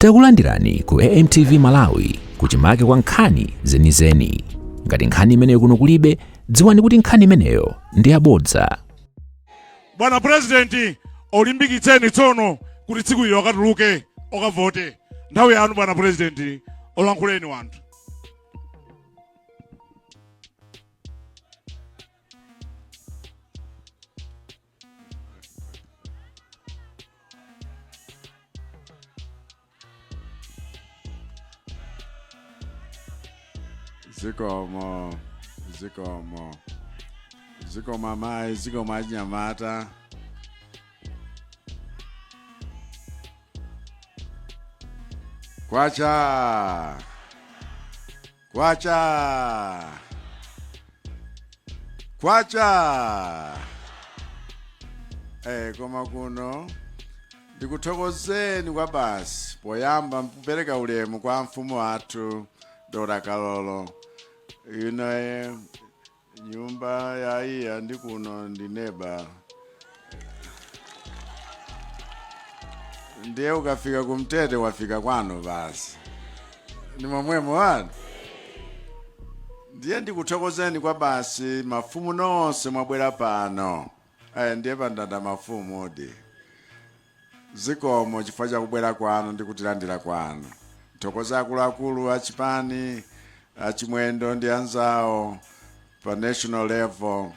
Takulandirani ku AMTV Malawi kuchimake kwa nkhani zenizeni. Ngati nkhani imeneyo kuno kulibe, dziwani kuti nkhani imeneyo ndi yabodza. Bwana President, olimbikitseni tsono kuti tsiku ili akatuluke okavote. Nthawi yanu Bwana President, olankhuleni wanthu. Zikomo mai, zikomo anyamata. Kwacha. Koma kuno ndikuthokozeni kwa basi poyamba mpereka ulemu kwa mfumu wathu Dora Kalolo. Nyumba ya iya ndi kuno ndi neba. Ndiye ukafika kumtete wafika kwano basi. Ni momwemo wanu. Ndiye ndikuthokozeni kwa basi mafumu nonse mwabwera pano. Ndiye pandanda mafumu odi. Zikomo chifukwa cha kubwera kwanu ndikutilandira kwanu. Thokoza akuluakulu achipani, achimwendo ndi anzawo pa national level,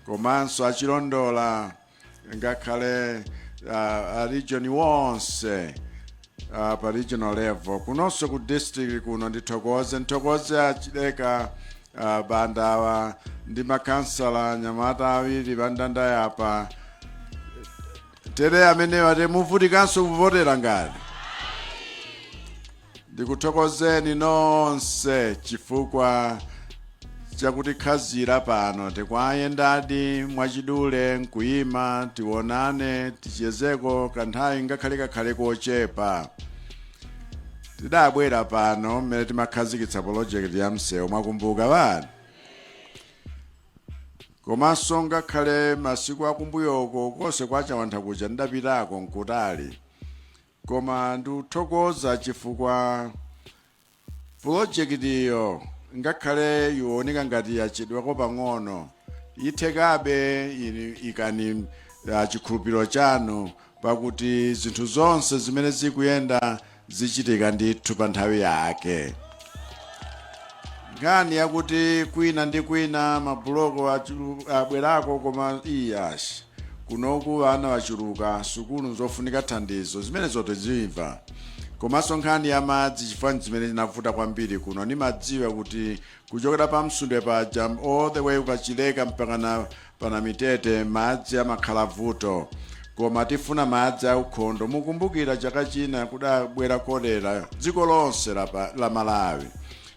komanso achilondola ngakhale region wonse pa regional level, kunonso ku district kuno nthokoze achileka bandawa ndi makansala nyamata awiri bandanda yapa tere amene wate muvutikanso kuvotera ngati. Ndikuthokozeni nonse chifukwa chakuti khazira pano tikwayendadi mwachidule nkuyima tionane tichezeko kanthawi ngakhale kochepa. Tidabwera pano mmene timakhazikitsa project ya msewu mwakumbuka bana. Komanso ngakhale masiku akumbuyoko konse kwacha wantha kuja ndapitako nkutali. Koma ndikuthokoza chifukwa project iyo ngakhale yuoneka ngati yachedwako pang'ono ithekabe ikani chikhulupiriro chanu pakuti zinthu zonse zimene zikuyenda zichitika ndithu pa nthawi yake. Nkhani yakuti kwina ndi kwina mabuloko abwerako koma iyashi kunoku ana wachuluka sukulu zofunika thandizo zimene zote zimva. Komanso nkhani ya madzi chifukwa zimene zinavuta kwambiri kuno nimadziwa kuti kuchokera pa msundwe paja all the way pachileka mpaka pana mitete madzi amakhala vuto. Koma tifuna madzi aukhondo. Mukumbukira chaka china kudabwera kolera dziko lonse la Malawi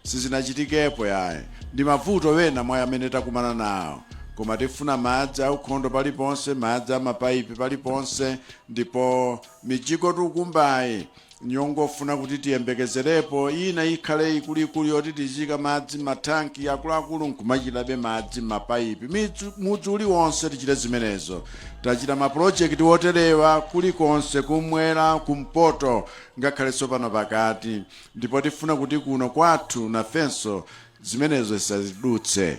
sizinachitikepo yaye ndi mavuto wena mwa amene takumana nawo. Koma tifuna madzi aukhondo paliponse, madzi amapaipi paliponse, ndipo michiko tukumbayi nyongofuna kuti tiyembekezerepo ina ikhale ikuli yoti tichika madzi matanki akuluakulu nkumachilabe madzi mapaipi mudzi uliwonse tichite zimenezo. Tachita maprojekti woterewa kulikonse kumwera kumpoto ngakhalenso pano pakati, ndipo tifuna kuti kuno kwathu nafenso zimenezo zisazidutse.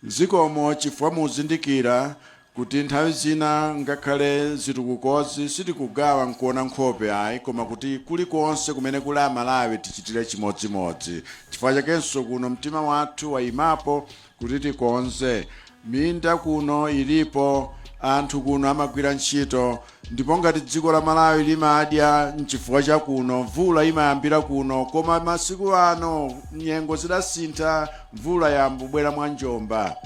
Zikomo chifukwa muzindikira kuti nthawi zina ngakhale zitukukozi sitikugawa nkuona nkhope ayi, koma kuti kulikonse kumene kuli Malawi tichitire chimodzimodzi. Chifukwa chakenso kuno mtima wathu wayimapo kuti tikonze minda kuno ilipo, anthu kuno amagwira ntchito, ndipo ngati dziko la Malawi limadya nchifukwa cha kuno mvula imayambira kuno. Koma masiku ano nyengo zidasintha, mvula yambubwera mwa njomba.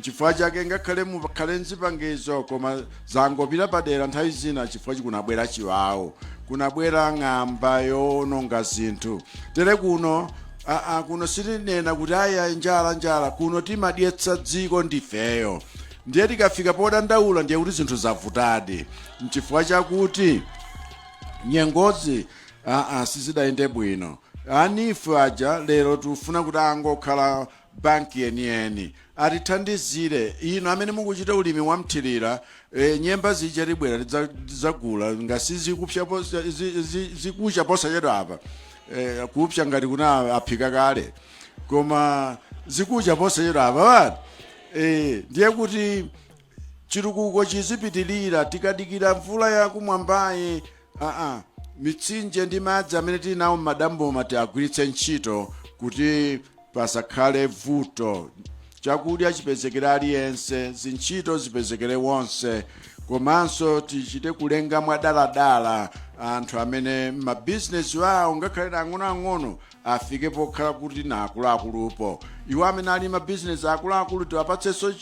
Chifukwa chake ngakhale mukhale nzipangizo koma zangopita padera nthawi zina chifukwa chikunabwera chiwawo, kunabwera ng'amba yononga zinthu. Tere kuno kuno sitinena kuti aya njala kuno timadyetsa dziko ndifeyo. Ndiye tikafika podandaula ndiye kuti zinthu zavutadi nchifukwa chakuti nyengozi sizidayende bwino. Anifu aja lero tufuna kuti angokhala banki yenieni atithandizire ino amene mukuchita ulimi wamthirira nyemba zija libwera lidzagula ngasi zikucha posachedwa apa kupsa ngati kuna aphika kale koma zikucha posachedwa apa ndiye kuti chitukuko chizipitilira tikadikira mvula yakumwambayi mitsinje ndi madzi amene tili nawo m'madambo tiagwiritse ntchito kuti pasakhale vuto chakudya chipezekere aliyense zintchito zipezekere wonse komanso tichite kulenga mwadaladala anthu amene mabizinesi wawo ngakhale ang'onoang'ono afike pokhala kuti na akuluakulupo iwo amene ali mabizinesi akuluakulu tiwapatsenso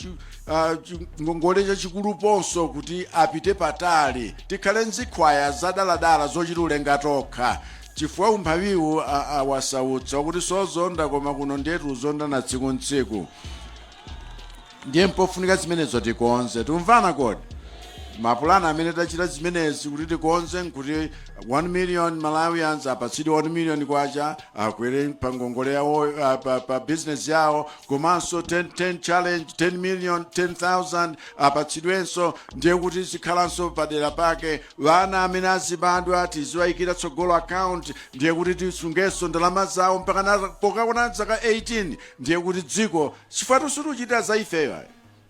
ngongole chachikuluponso kuti apite patali tikhale nzikhwaya zadaladala zochita ulenga tokha chifukwa umphawiwu awasautsa kuti sozonda koma kuno ndetu uzonda na tsiku ntsiku ndiye mpofunika zimenezo tikonze tumvana kodi mapulani amene tachita zimenezi kuti tikonze nkuti 1 million Malawians apatsidwe 1 million kwacha akwere pa ngongole yawo pa business yawo komanso 10 challenge 10 million 10,000 apatsidwenso ndiye kuti zikhalanso padera pake vana amene azibadwa tiziwayikira tsogolo account ndiye kuti tisungenso ndalama zawo mpaka pokaona zaka 18 ndiye kuti dziko chifukwa situchita za ifeyo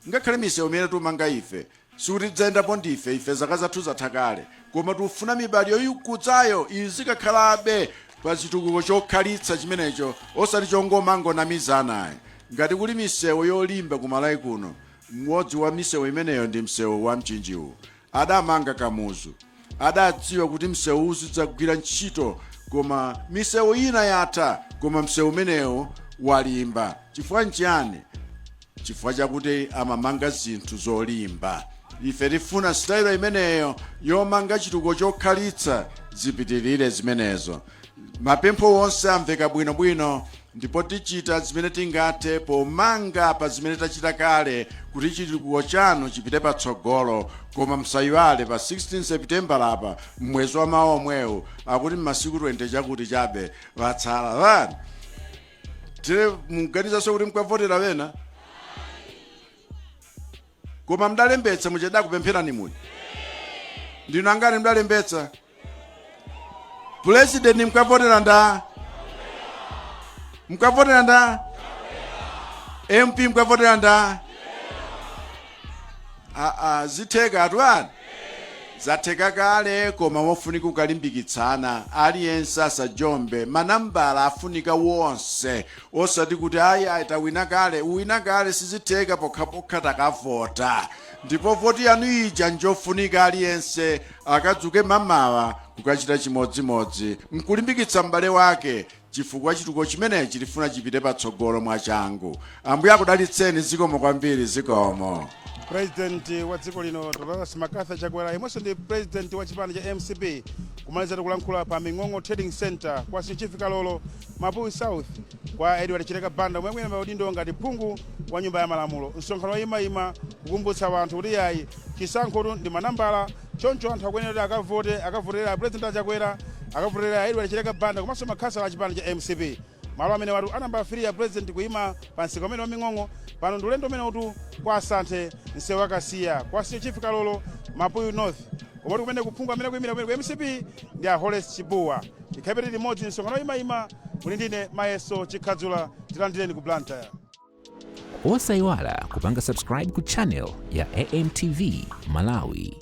ngakhale misewu imene tumanga ife sikuti tidzayendapo ndife ife zaka zathu zathakale koma tufuna mibali yoyikudzayo izikakhalabe pa chitukuko chokhalitsa chimenecho osati chongomangonamizanayi ngati kuli misewu yolimba kumalawi kuno mmodzi wa misewu imeneyo ndi msewu wa mchinjiwu adamanga kamuzu adadziwa kuti msewu uzidzagwira ntchito koma misewu ina yatha koma msewu umenewo walimba chifukwa nchiyani chifukwa chakuti amamanga zinthu zolimba ife tifuna style imeneyo yomanga chitukuko chokhalitsa zipitirire zimenezo mapempho wonse amveka bwinobwino ndipo tichita zimene tingathe pomanga pa zimene tachita kale kuti chitukuko chanu chipite patsogolo koma msayiwale pa 16 September lapa mwezi wa mawa omwewu akuti m'masiku 20 chakuti chabe watsala vani tire muganizaso kuti mukavotera wena koma mdalembetsa mucheda kupempherani muli ndino angani mdalembetsa president mukavotera nda MP mukavotera nda zitheka atwani zatheka kale koma mofunika ukalimbikitsana aliyense asajombe manambala afunika wonse osati kuti ayi tawina kale uwina kale sizitheka pokhapokha takavota ndipo voti yanu ija njofunika aliyense akadzuke mamawa kukachita chimodzimodzi mkulimbikitsa m'bale wake chifukwa chitukuko chimenechi tifuna chipite patsogolo mwachangu ambuye akudalitseni zikomo kwambiri zikomo President wa dziko lino Dr. Makatha Chakwera imwenso ndi president wa chipani cha MCP kumaliza kulankhula pa Ming'ong'o Trading Center kwa Sinchifika Lolo Mapuyi South kwa Edward Chileka Banda mwemwe maudindo ngati phungu wa nyumba ya malamulo msonkhano ima kukumbutsa wanthu kuti yayi chisankho ndi manambala choncho anthu akwenera akavotera president Chakwera akavotera Edward Chileka Banda komanso makhasa a chipani cha MCP malo amene watu anamba free ya president kuima pansika amene wa Ming'ong'o pano ndi ulendo umene utu kwa asanthe msewu akasiya kwa Sinchifika Lolo Mapuyi North komatu kumene kuphungu amene kuyimira kumene ku MCP ndi a Horace Chibuwa ikhaipete limodzi msonkhano ima muli ndine Mayeso Chikhadzula tilandireni ku Blantyre osayiwala kupanga subscribe ku channel ya AMTV Malawi.